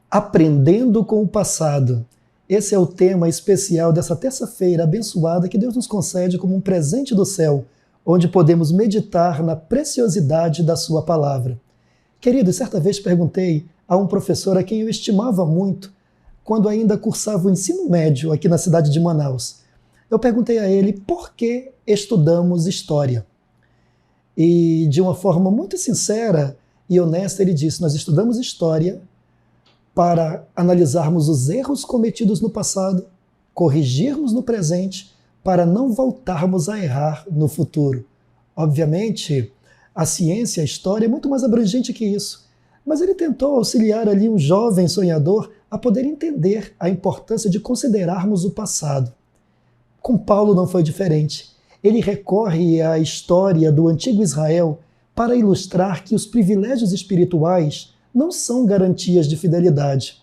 Aprendendo com o passado. Esse é o tema especial dessa terça-feira abençoada que Deus nos concede como um presente do céu, onde podemos meditar na preciosidade da sua palavra. Querido, certa vez perguntei a um professor a quem eu estimava muito, quando ainda cursava o ensino médio aqui na cidade de Manaus. Eu perguntei a ele por que estudamos história. E de uma forma muito sincera e honesta ele disse: nós estudamos história para analisarmos os erros cometidos no passado, corrigirmos no presente, para não voltarmos a errar no futuro. Obviamente, a ciência, a história é muito mais abrangente que isso, mas ele tentou auxiliar ali um jovem sonhador a poder entender a importância de considerarmos o passado. Com Paulo não foi diferente. Ele recorre à história do antigo Israel para ilustrar que os privilégios espirituais não são garantias de fidelidade.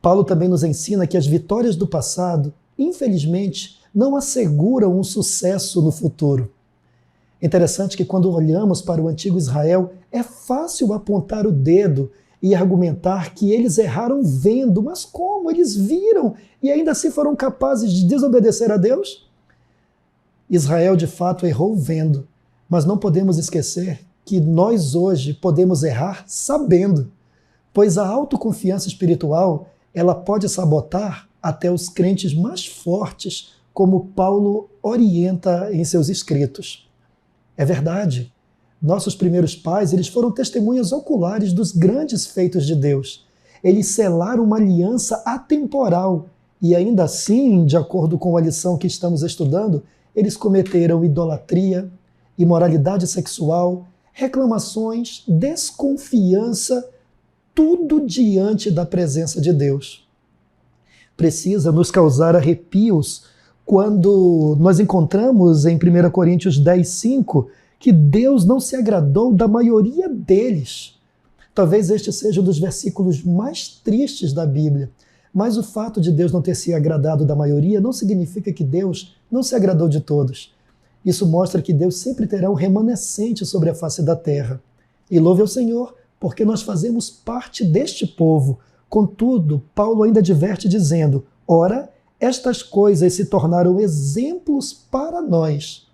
Paulo também nos ensina que as vitórias do passado, infelizmente, não asseguram um sucesso no futuro. Interessante que quando olhamos para o antigo Israel, é fácil apontar o dedo e argumentar que eles erraram vendo, mas como? Eles viram e ainda assim foram capazes de desobedecer a Deus? Israel de fato errou vendo, mas não podemos esquecer que nós hoje podemos errar sabendo, pois a autoconfiança espiritual ela pode sabotar até os crentes mais fortes, como Paulo orienta em seus escritos. É verdade, nossos primeiros pais eles foram testemunhas oculares dos grandes feitos de Deus. Eles selaram uma aliança atemporal e ainda assim, de acordo com a lição que estamos estudando, eles cometeram idolatria, imoralidade sexual, reclamações, desconfiança, tudo diante da presença de Deus. Precisa nos causar arrepios quando nós encontramos em 1 Coríntios 10:5 que Deus não se agradou da maioria deles. Talvez este seja um dos versículos mais tristes da Bíblia, mas o fato de Deus não ter se agradado da maioria não significa que Deus não se agradou de todos. Isso mostra que Deus sempre terá um remanescente sobre a face da terra. E louve ao Senhor, porque nós fazemos parte deste povo. Contudo, Paulo ainda adverte dizendo: ora, estas coisas se tornaram exemplos para nós.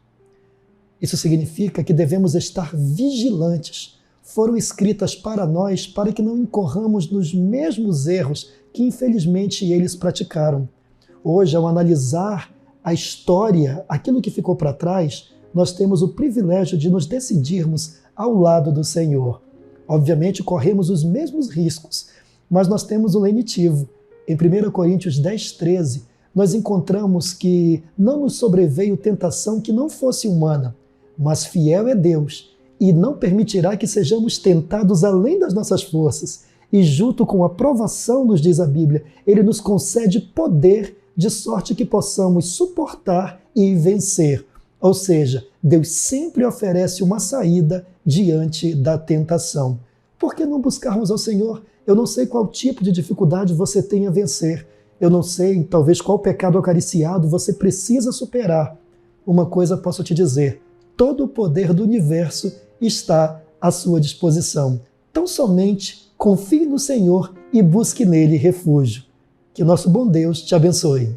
Isso significa que devemos estar vigilantes. Foram escritas para nós para que não incorramos nos mesmos erros que infelizmente eles praticaram. Hoje, ao analisar a história, aquilo que ficou para trás, nós temos o privilégio de nos decidirmos ao lado do Senhor. Obviamente, corremos os mesmos riscos, mas nós temos o lenitivo. Em 1 Coríntios 10:13, nós encontramos que não nos sobreveio tentação que não fosse humana, mas fiel é Deus, e não permitirá que sejamos tentados além das nossas forças. E junto com a provação, nos diz a Bíblia, Ele nos concede poder de sorte que possamos suportar e vencer. Ou seja, Deus sempre oferece uma saída diante da tentação. Por que não buscarmos ao Senhor? Eu não sei qual tipo de dificuldade você tem a vencer. Eu não sei, talvez, qual pecado acariciado você precisa superar. Uma coisa posso te dizer: todo o poder do universo está à sua disposição. Tão somente confie no Senhor e busque nele refúgio. Que nosso bom Deus te abençoe.